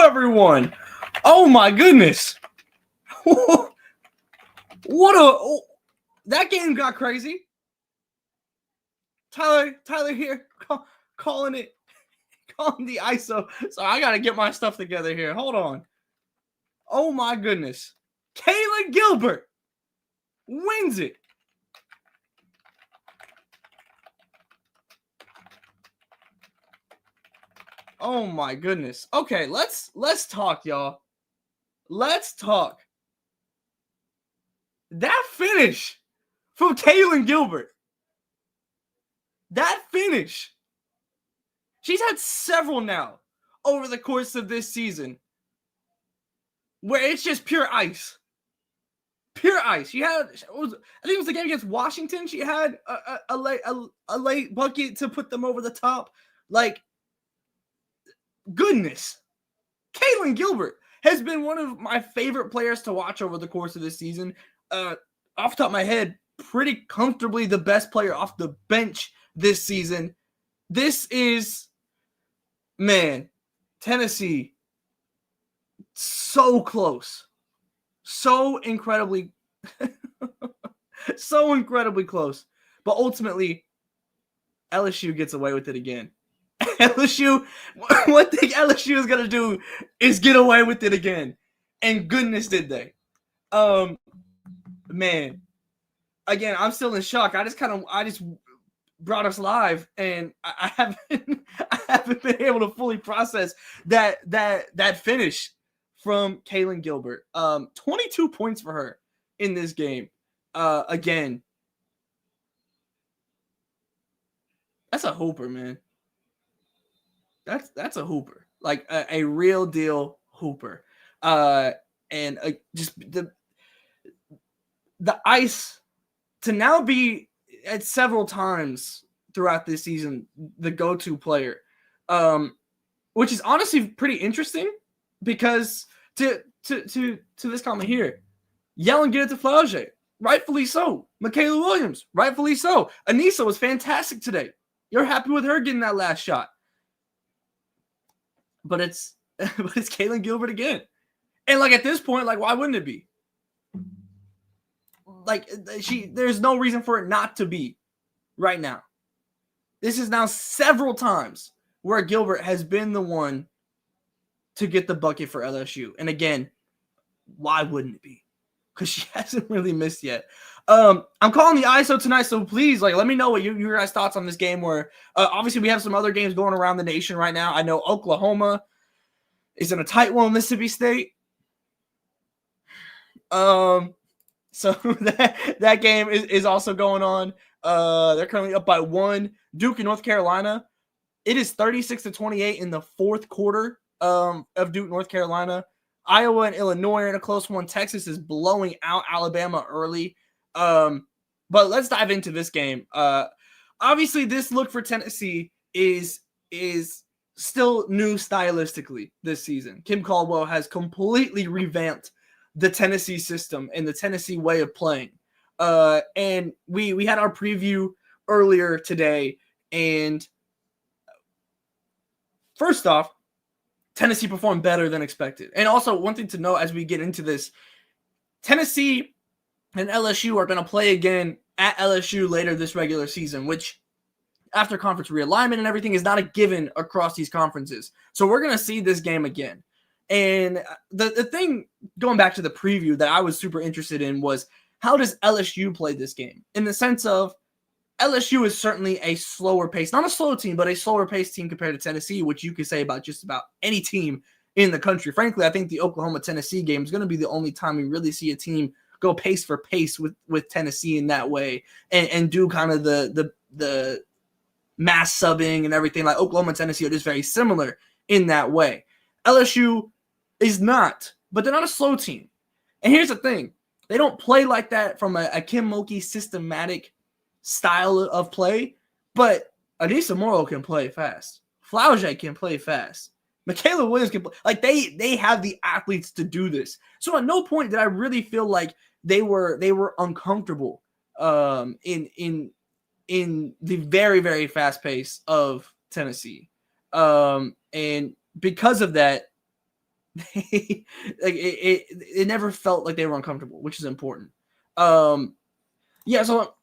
everyone. Oh my goodness. That game got crazy. Tyler here calling the ISO. So I got to get my stuff together here. Hold on. Oh my goodness. KAILYN Gilbert wins it. Oh my goodness. Okay, let's talk, y'all. Let's talk. That finish from KAILYN Gilbert. That finish. She's had several now over the course of this season where it's just pure ice. Pure ice. She had, I think it was the game against Washington. She had a late bucket to put them over the top. Like, goodness. KAILYN Gilbert has been one of my favorite players to watch over the course of this season. Off the top of my head, pretty comfortably the best player off the bench this season. This is, man, Tennessee, so close. So incredibly close. But ultimately, LSU gets away with it again. LSU, one thing LSU is going to do is get away with it again. And goodness did they. Man. Again, I'm still in shock. I just brought us live, and I haven't been able to fully process that finish from KAILYN Gilbert. 22 points for her in this game. Again, that's a hooper, man. That's a hooper, like a real deal hooper. And just the ice to now be at several times throughout this season the go-to player, which is honestly pretty interesting because to this comment here, Yellen get it to Flau'jae, rightfully so. Michaela Williams, rightfully so. Anissa was fantastic today. You're happy with her getting that last shot. But it's KAILYN Gilbert again. And like at this point, like why wouldn't it be? Like there's no reason for it not to be right now. This is now several times where Gilbert has been the one to get the bucket for LSU. And again, why wouldn't it be? Because she hasn't really missed yet. I'm calling the ISO tonight, so please, like, let me know what your guys' thoughts on this game were. Obviously, we have some other games going around the nation right now. I know Oklahoma is in a tight one with Mississippi State. So that game is also going on. They're currently up by 1. Duke and North Carolina. It is 36-28 in the fourth quarter of Duke, North Carolina. Iowa and Illinois are in a close one. Texas is blowing out Alabama early. But let's dive into this game. Obviously, this look for Tennessee is still new stylistically this season. Kim Caldwell has completely revamped the Tennessee system and the Tennessee way of playing. And we had our preview earlier today. And first off, Tennessee performed better than expected. And also, one thing to note as we get into this, Tennessee and LSU are going to play again at LSU later this regular season, which after conference realignment and everything is not a given across these conferences. So we're going to see this game again. And the thing, going back to the preview that I was super interested in was, how does LSU play this game? In the sense of, LSU is certainly a slower pace, not a slow team, but a slower pace team compared to Tennessee, which you could say about just about any team in the country. Frankly, I think the Oklahoma-Tennessee game is going to be the only time we really see a team go pace for pace with Tennessee in that way and do kind of the mass subbing and everything. Like Oklahoma and Tennessee are just very similar in that way. LSU is not, but they're not a slow team. And here's the thing. They don't play like that from a Kim Mulkey systematic style of play, but Anissa Morrow can play fast. Flau'jae can play fast. Michaela Williams can play. Like they have the athletes to do this. So at no point did I really feel like they were uncomfortable in the very, very fast pace of Tennessee. And because of that, it never felt like they were uncomfortable, which is important. Yeah, so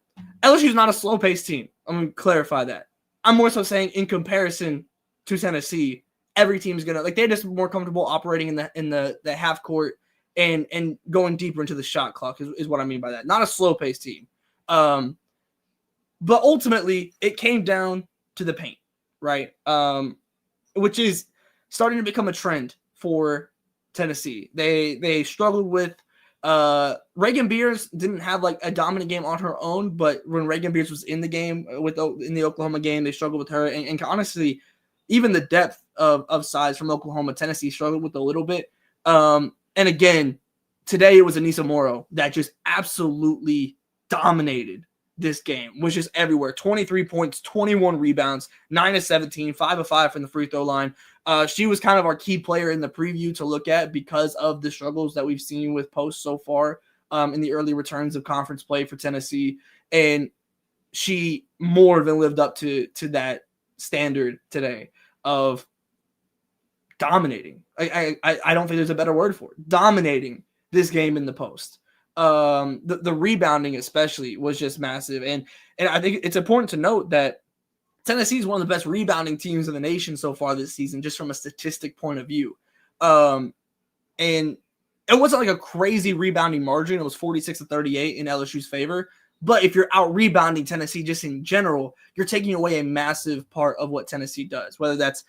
LSU is not a slow-paced team. I'm going to clarify that. I'm more so saying in comparison to Tennessee, every team's going to, like, they're just more comfortable operating in the half court and going deeper into the shot clock is what I mean by that. Not a slow-paced team. But ultimately, it came down to the paint, right? Which is starting to become a trend for Tennessee. They struggled with Reagan Beers didn't have like a dominant game on her own, but when Reagan Beers was in the game in the Oklahoma game, they struggled with her. And honestly, even the depth of size from Oklahoma, Tennessee struggled with a little bit. And again, today it was Anissa Morrow that just absolutely dominated this game, was just everywhere. 23 points, 21 rebounds, 9 of 17, 5 of 5 from the free throw line. She was kind of our key player in the preview to look at because of the struggles that we've seen with posts so far in the early returns of conference play for Tennessee. And she more than lived up to that standard today of dominating. I don't think there's a better word for it. Dominating this game in the post. The rebounding especially was just massive. And I think it's important to note that Tennessee is one of the best rebounding teams in the nation so far this season, just from a statistic point of view. And it wasn't like a crazy rebounding margin. It was 46-38 in LSU's favor. But if you're out rebounding Tennessee just in general, you're taking away a massive part of what Tennessee does, whether that's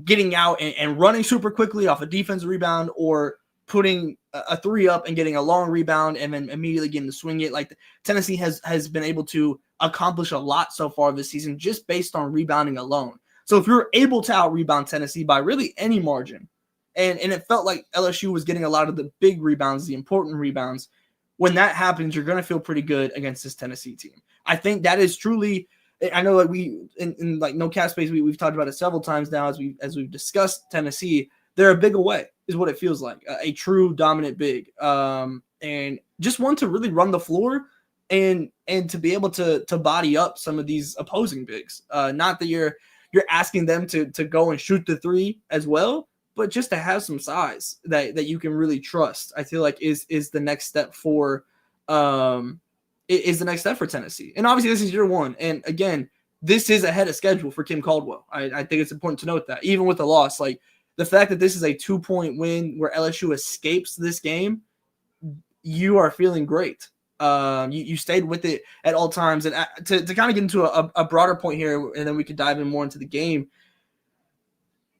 getting out and running super quickly off a defensive rebound or putting a three up and getting a long rebound and then immediately getting to swing it. Like Tennessee has been able to accomplish a lot so far this season just based on rebounding alone. So if you're able to out rebound Tennessee by really any margin, and it felt like LSU was getting a lot of the big rebounds, the important rebounds, when that happens, you're going to feel pretty good against this Tennessee team. I think that is truly, I know like we in like No Cap Space, we've talked about it several times now as we've discussed Tennessee. They're a big away is what it feels like, a true dominant big, and just one to really run the floor and to be able to body up some of these opposing bigs. Not that you're asking them to go and shoot the three as well, but just to have some size that you can really trust. I feel like is the next step for Tennessee. And obviously this is year one, and again, this is ahead of schedule for Kim Caldwell. I think it's important to note that even with the loss, like the fact that this is a 2-point win where LSU escapes this game, you are feeling great. You stayed with it at all times. And to kind of get into a broader point here, and then we could dive in more into the game.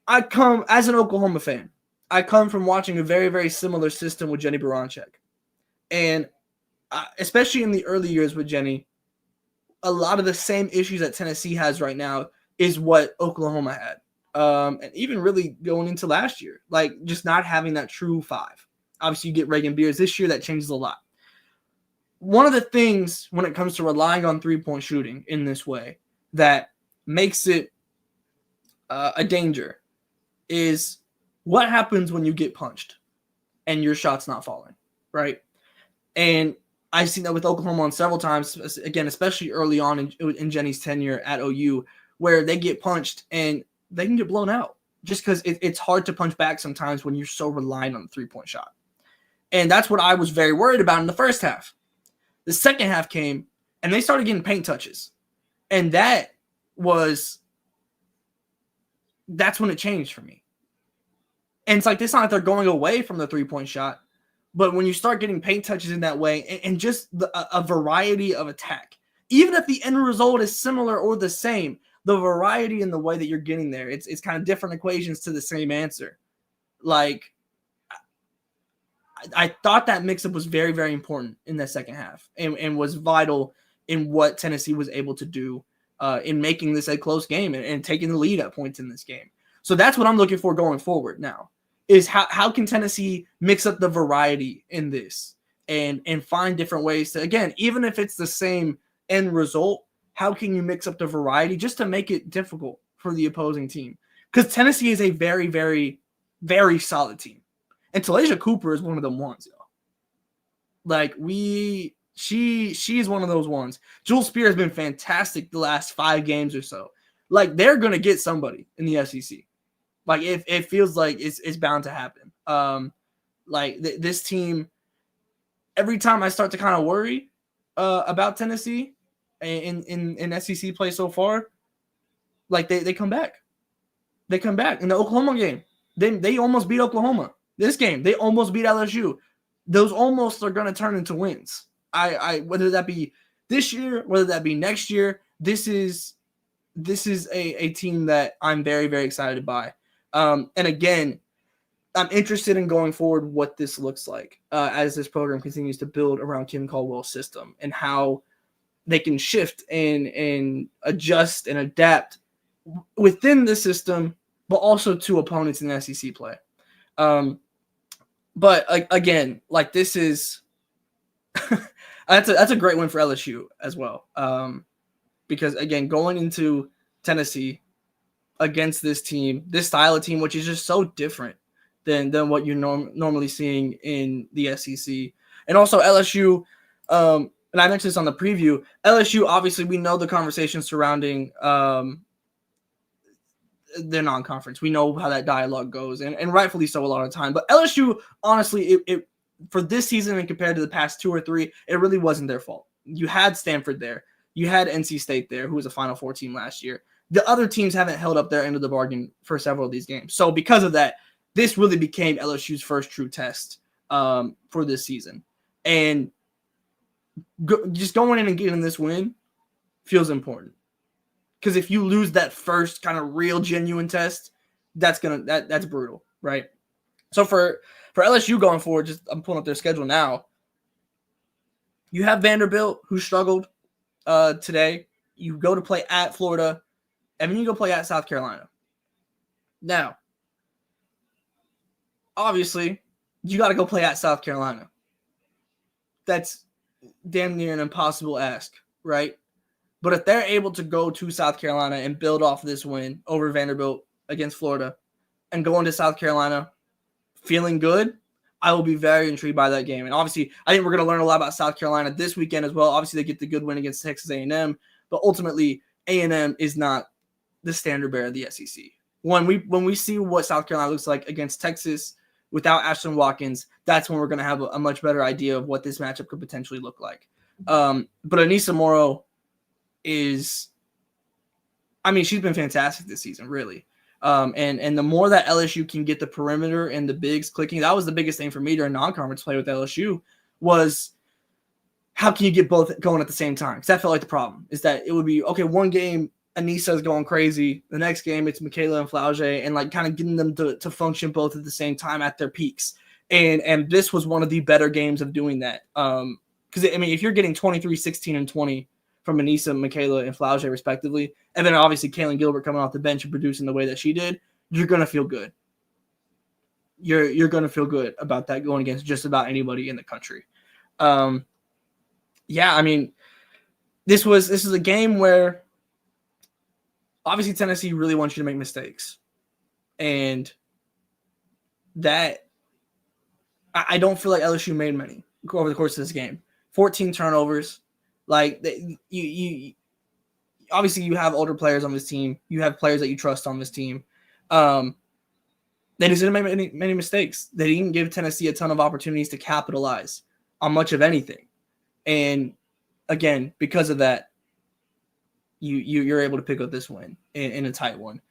I come as an Oklahoma fan. I come from watching a very, very similar system with Jenny Baranczyk. And especially in the early years with Jenny, a lot of the same issues that Tennessee has right now is what Oklahoma had. And even really going into last year, like just not having that true five. Obviously, you get Reagan Beers this year. That changes a lot. One of the things when it comes to relying on three-point shooting in this way that makes it a danger is what happens when you get punched and your shot's not falling, right? And I've seen that with Oklahoma on several times, again, especially early on in Jenny's tenure at OU, where they get punched and they can get blown out just because it's hard to punch back sometimes when you're so reliant on the three-point shot. And that's what I was very worried about in the first half. The second half came, and they started getting paint touches. And that's when it changed for me. And it's like, it's not like they're going away from the three-point shot, but when you start getting paint touches in that way and just a variety of attack, even if the end result is similar or the same, the variety in the way that you're getting there, it's kind of different equations to the same answer. Like, I thought that mix-up was very, very important in the second half and was vital in what Tennessee was able to do in making this a close game and taking the lead at points in this game. So that's what I'm looking for going forward now, is how can Tennessee mix up the variety in this and find different ways to, again, even if it's the same end result, how can you mix up the variety just to make it difficult for the opposing team? Because Tennessee is a very, very, very solid team. And Talaysia Cooper is one of them ones, yo. Like, she is one of those ones. Jewel Spear has been fantastic the last 5 games or so. Like, they're going to get somebody in the SEC. Like, it feels like it's bound to happen. This team, every time I start to kind of worry about Tennessee in SEC play so far, like they come back. They come back. In the Oklahoma game, they almost beat Oklahoma. This game, they almost beat LSU. Those almost are going to turn into wins. Whether that be this year, whether that be next year, this is a team that I'm very, very excited by. And again, I'm interested in going forward what this looks like as this program continues to build around Kim Caldwell's system and how they can shift and adjust and adapt within the system, but also to opponents in SEC play. But again, like this is that's a great win for LSU as well. Because again, going into Tennessee against this team, this style of team, which is just so different than what you're normally seeing in the SEC, and also LSU. And I mentioned this on the preview. LSU, obviously, we know the conversation surrounding their non-conference. We know how that dialogue goes, and rightfully so a lot of the time. But LSU, honestly, it for this season and compared to the past 2 or 3, it really wasn't their fault. You had Stanford there. You had NC State there, who was a Final Four team last year. The other teams haven't held up their end of the bargain for several of these games. So because of that, this really became LSU's first true test for this season. And just going in and getting this win feels important. Because if you lose that first kind of real, genuine test, that's brutal, right? So for LSU going forward, I'm pulling up their schedule now. You have Vanderbilt, who struggled today. You go to play at Florida, and then you go play at South Carolina. Now, obviously, you got to go play at South Carolina. That's damn near an impossible ask, right? But if they're able to go to South Carolina and build off this win over Vanderbilt against Florida and go into South Carolina feeling good, I will be very intrigued by that game. And obviously, I think we're going to learn a lot about South Carolina this weekend as well. Obviously, they get the good win against Texas A&M, but ultimately, A&M is not the standard bearer of the SEC. When we see what South Carolina looks like against Texas without Ashton Watkins, that's when we're going to have a much better idea of what this matchup could potentially look like. But Anissa Morrow she's been fantastic this season, really. And the more that LSU can get the perimeter and the bigs clicking, that was the biggest thing for me during non-conference play with LSU was how can you get both going at the same time? Because that felt like the problem is that it would be, okay, one game Anissa is going crazy. The next game it's Michaela and Flauge, and like kind of getting them to function both at the same time at their peaks. And this was one of the better games of doing that. Because, if you're getting 23, 16, and 20 from Anissa, Michaela, and Flauge respectively, and then obviously KAILYN Gilbert coming off the bench and producing the way that she did, you're going to feel good. You're going to feel good about that going against just about anybody in the country. This is a game where obviously Tennessee really wants you to make mistakes. And that I don't feel like LSU made many over the course of this game. 14 turnovers. Like you obviously you have older players on this team. You have players that you trust on this team. They just didn't make many mistakes. They didn't give Tennessee a ton of opportunities to capitalize on much of anything. And again, because of that, you're able to pick up this win in a tight one.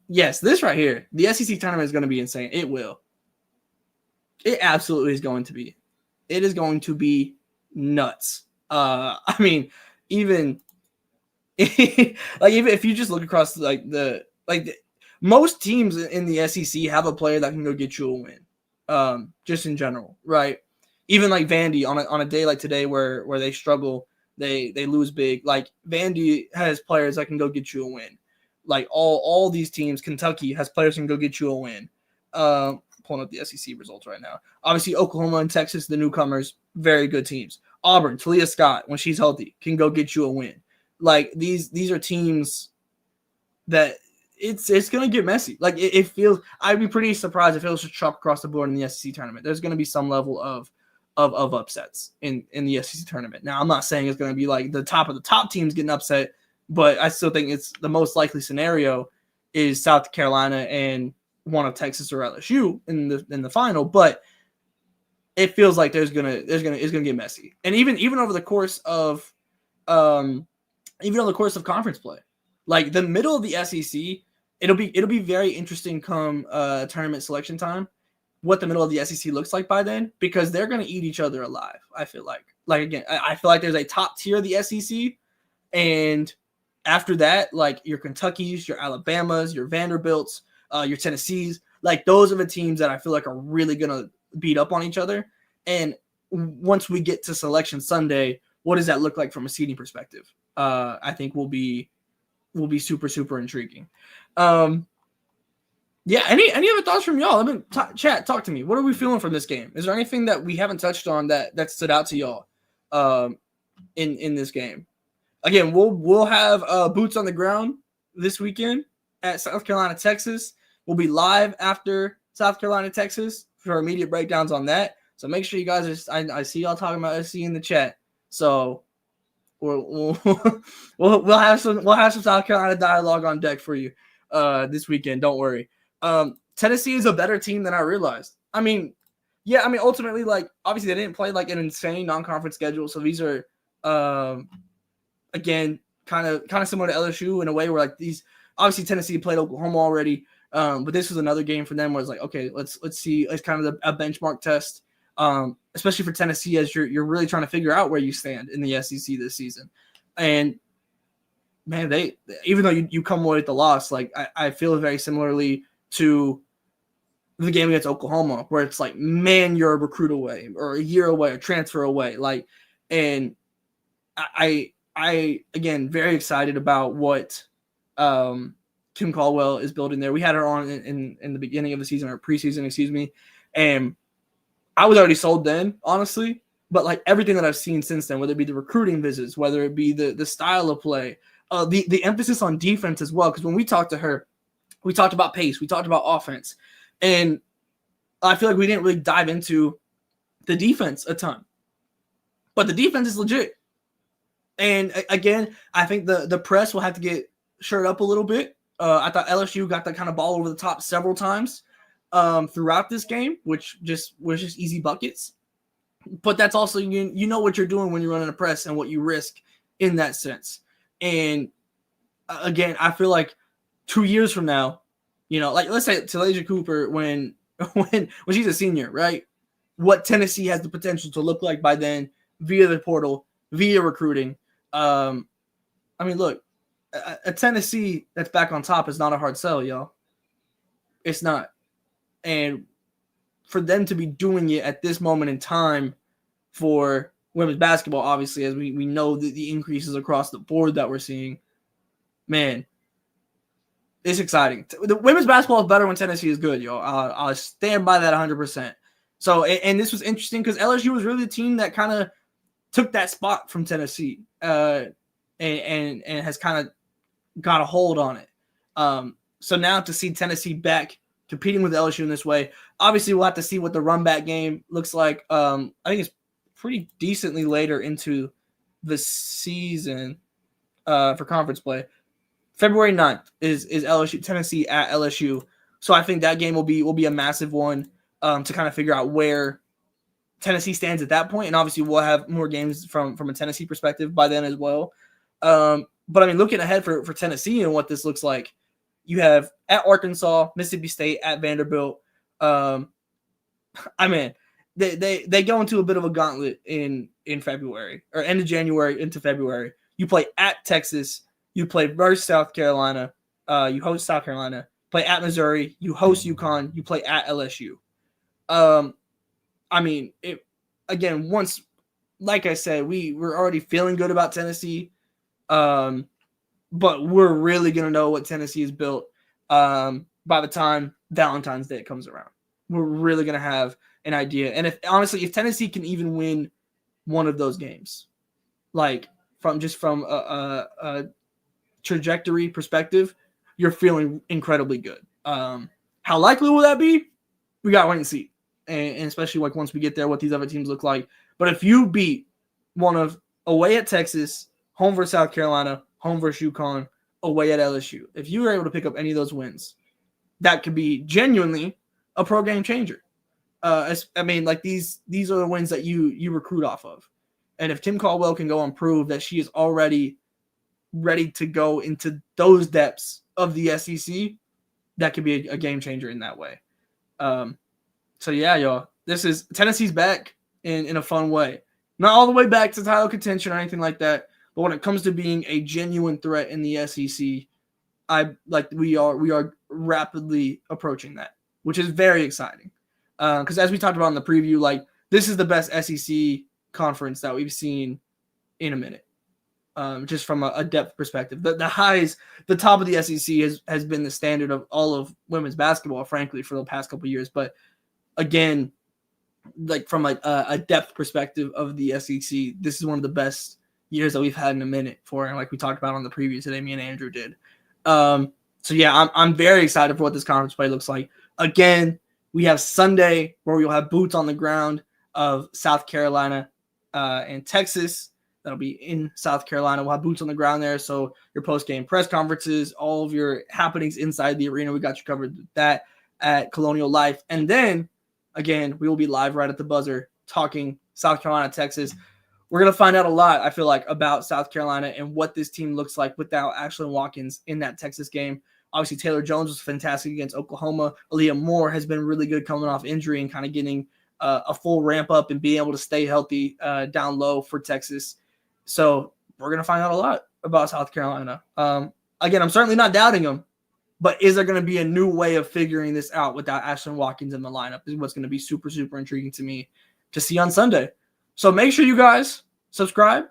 Yes, this right here, the SEC tournament is going to be insane. It will. It absolutely is going to be. It is going to be nuts. Even even if you just look across most teams in the SEC have a player that can go get you a win. Just in general, right? Even like Vandy on a day like today where they struggle, they lose big. Like Vandy has players that can go get you a win. Like all these teams, Kentucky has players that can go get you a win. Pulling up the SEC results right now. Obviously, Oklahoma and Texas, the newcomers, very good teams. Auburn, Talia Scott, when she's healthy, can go get you a win. Like these are teams that it's going to get messy. Like it feels. I'd be pretty surprised if it was just chalk across the board in the SEC tournament. There's going to be some level of upsets in the SEC tournament. Now, I'm not saying it's going to be like the top of the top teams getting upset, but I still think it's the most likely scenario is South Carolina and one of Texas or LSU in the final, but it feels like it's gonna get messy. And even over the course of conference play, like the middle of the SEC, it'll be very interesting come tournament selection time, what the middle of the SEC looks like by then, because they're gonna eat each other alive. I feel like again, I feel like there's a top tier of the SEC, and after that, like your Kentuckys, your Alabamas, your Vanderbilts, your Tennessees, like those are the teams that I feel like are really gonna beat up on each other. And once we get to Selection Sunday, what does that look like from a seeding perspective? I think will be super, super intriguing. Yeah. Any other thoughts from y'all? Chat, talk to me. What are we feeling from this game? Is there anything that we haven't touched on that stood out to y'all in this game? Again, we'll have boots on the ground this weekend at South Carolina, Texas. We'll be live after South Carolina, Texas for immediate breakdowns on that. So make sure you guys I see y'all talking about SC in the chat. So we'll have some South Carolina dialogue on deck for you this weekend. Don't worry. Tennessee is a better team than I realized. Ultimately, like obviously they didn't play like an insane non-conference schedule, so these are again kind of similar to LSU in a way where like these obviously Tennessee played Oklahoma already, but this was another game for them where it's like, okay, let's see, it's kind of a benchmark test. Especially for Tennessee, as you're really trying to figure out where you stand in the SEC this season. And man, they even though you come away with the loss, like I feel very similarly to the game against Oklahoma, where it's like, man, you're a recruit away or a year away, a transfer away. Like, and I again very excited about what Kim Caldwell is building there. We had her on in the beginning of the season, or preseason, excuse me, and I was already sold then, honestly, but like everything that I've seen since then, whether it be the recruiting visits, whether it be the style of play, the emphasis on defense as well. Because when we talked to her, we talked about pace, we talked about offense, and I feel like we didn't really dive into the defense a ton, but the defense is legit. And again, I think the press will have to get shirred up a little bit. I thought LSU got that kind of ball over the top several times throughout this game, which was just easy buckets. But that's also, you know what you're doing when you're running a press and what you risk in that sense. And again, I feel like 2 years from now, like let's say Talasia Cooper when she's a senior, right? What Tennessee has the potential to look like by then via the portal, via recruiting. Look, a Tennessee that's back on top is not a hard sell, y'all. It's not. And for them to be doing it at this moment in time for women's basketball, obviously, as we know the increases across the board that we're seeing, man, it's exciting. The women's basketball is better when Tennessee is good, y'all. I'll stand by that 100%. So, and this was interesting because LSU was really the team that kind of took that spot from Tennessee and has kind of got a hold on it. So now to see Tennessee back competing with LSU in this way, obviously we'll have to see what the run back game looks like. I think it's pretty decently later into the season for conference play. February 9th is LSU Tennessee at LSU. So I think that game will be a massive one to kind of figure out where Tennessee stands at that point. And obviously we'll have more games from a Tennessee perspective by then as well. But looking ahead for Tennessee and what this looks like, you have at Arkansas, Mississippi State, at Vanderbilt. They go into a bit of a gauntlet in February or end of January into February. You play at Texas, you play versus South Carolina, you host South Carolina, play at Missouri, you host UConn, you play at LSU. Once, like I said, we're already feeling good about Tennessee. But we're really going to know what Tennessee is built by the time Valentine's Day comes around. We're really going to have an idea. And if Tennessee can even win one of those games, like from a trajectory perspective, you're feeling incredibly good. How likely will that be? We got to wait and see. And especially like once we get there, what these other teams look like. But if you beat one of away at Texas, home versus South Carolina, home versus UConn, away at LSU. If you were able to pick up any of those wins, that could be genuinely a pro game changer. I mean, like these are the wins that you recruit off of. And if Tim Caldwell can go and prove that she is already ready to go into those depths of the SEC, that could be a game changer in that way. So yeah, y'all, this is Tennessee's back in a fun way. Not all the way back to title contention or anything like that, but when it comes to being a genuine threat in the SEC, we are rapidly approaching that, which is very exciting. Because as we talked about in the preview, like this is the best SEC conference that we've seen in a minute. Just from a depth perspective, the top of the SEC has been the standard of all of women's basketball, frankly, for the past couple of years. But again, like from a depth perspective of the SEC, this is one of the best years that we've had in a minute for, and like we talked about on the preview today, me and Andrew did. So yeah, I'm very excited for what this conference play looks like. Again, we have Sunday where we'll have boots on the ground of South Carolina and Texas. That'll be in South Carolina. We'll have boots on the ground there. So your post-game press conferences, all of your happenings inside the arena, we got you covered with that at Colonial Life. And then, again, we will be live right at the buzzer talking South Carolina, Texas. We're going to find out a lot, I feel like, about South Carolina and what this team looks like without Ashlyn Watkins in that Texas game. Obviously, Taylor Jones was fantastic against Oklahoma. Aaliyah Moore has been really good coming off injury and kind of getting a full ramp up and being able to stay healthy down low for Texas. So we're going to find out a lot about South Carolina. Again, I'm certainly not doubting them, but is there going to be a new way of figuring this out without Ashlyn Watkins in the lineup? This is what's going to be super, super intriguing to me to see on Sunday. So make sure you guys subscribe,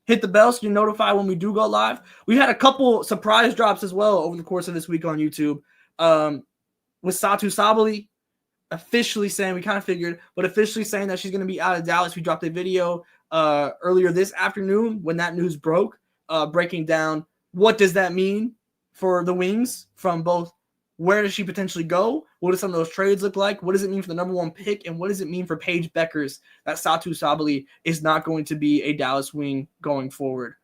hit the bell so you're notified when we do go live. We had a couple surprise drops as well over the course of this week on YouTube. With Satu Sabali officially saying, we kind of figured, but officially saying that she's going to be out of Dallas. We dropped a video earlier this afternoon when that news broke, breaking down what does that mean for the Wings from both where does she potentially go, what do some of those trades look like, what does it mean for the number one pick, and what does it mean for Paige Beckers that Satu Sabali is not going to be a Dallas Wing going forward.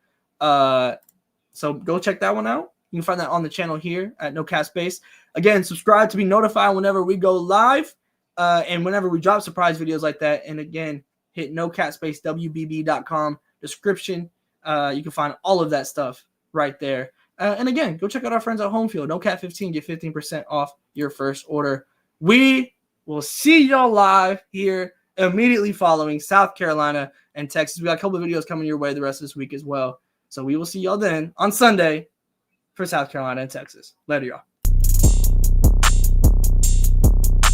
So go check that one out. You can find that on the channel here at No Cap Space. Again, subscribe to be notified whenever we go live and whenever we drop surprise videos like that. And again, hit nocapspacewbb.com description. You can find all of that stuff right there. And again, go check out our friends at Homefield. NoCap15, get 15% off your first order. We will see y'all live here immediately following South Carolina and Texas. We got a couple of videos coming your way the rest of this week as well. So we will see y'all then on Sunday for South Carolina and Texas. Later, y'all.